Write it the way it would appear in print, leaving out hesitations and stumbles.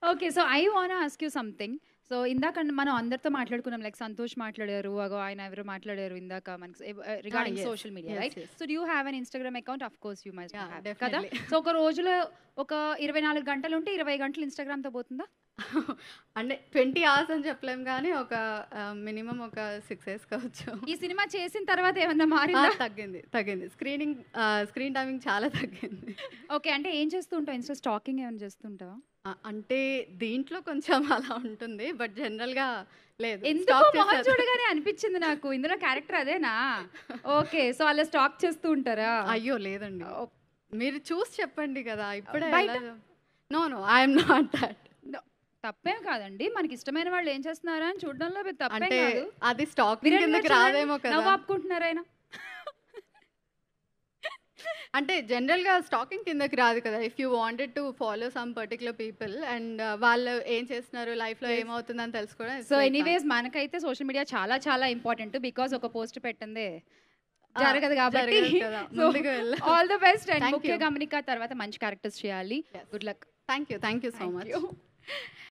Okay. So, I want ask you something. So, ఇందాక మనం అందరితో మాట్లాడుకున్నాం. లైక్ సంతోష్ మాట్లాడారు. అగో ఆయన ఎవరో మాట్లాడారు ఇందాక మనకి regarding yes. Social media Yes, right? yes. So, do you have an Instagram account? Of course you must Yeah, have కదా! definitely. సో, ఒక రోజులో ఒక 24 గంటలుంటే 20 గంటలు ఇన్‌స్టాగ్రామ్‌తో పోతుందా? అంటే 20 అవర్స్ అని చెప్పలేం గానీ, ఒక మినిమమ్ ఒక 6 ఏసుకోవచ్చు. ఈ సినిమా చేసిన తర్వాత ఏమన్నా మారిందా? తగ్గింది. స్క్రీన్ టైమింగ్ చాలా తగ్గింది. ఓకే. అంటే ఏం చేస్తూ ఉంటావు? ఇన్‌స్టా స్టాకింగ్ ఏమైనా చేస్తూ ఉంటావా? అంటే దీంట్లో కొంచెం అలా ఉంటుంది. బట్ జనరల్‌గా లేదు. ఎందుకో స్టాప్ మొహం చేశాను. చూడగానే అనిపించింది నాకు. ఇందులో క్యారెక్టర్ అదేనా? ఓకే. సో, అలా స్టాక్ చేస్తూ ఉంటారా? అయ్యో! లేదండి. మీరు చూసి చెప్పండి కదా! ఇప్పుడే బయట? No. I am not that. తప్పేం కాదండి. మనకి ఇష్టమైన వాళ్ళు ఏం చేస్తున్నారా అని చూడడంలో తప్పేం అంటే కాదు. అది స్టాకింగ్ విరాట్ కిందకి గారు రాదేమో చూడండి, కదా! నవ్వు ఆపుకుంటున్నారు ఆయన. అంటే జనరల్‌గా స్టాకింగ్ కిందకి రాదు కదా! If you wanted to follow some particular people and వాళ్ళు ఏం చేస్తున్నారు, లైఫ్‌లో ఏమవుతుందని తెలుసుకోవడం సో, ఎనీవేస్ మనకైతే సోషల్ మీడియా చాలా చాలా ఇంపార్టెంట్. బికాజ్ ఒక పోస్ట్ పెట్టందే జరగదు కాబట్టి. జరగదు కదా! ముందుకు వెళ్ళాలి. All the best. And Thank ముఖ్య you. గమనిక తర్వాత మంచి క్యారెక్టర్స్ చేయాలి. Yes. Good luck. Thank you so much.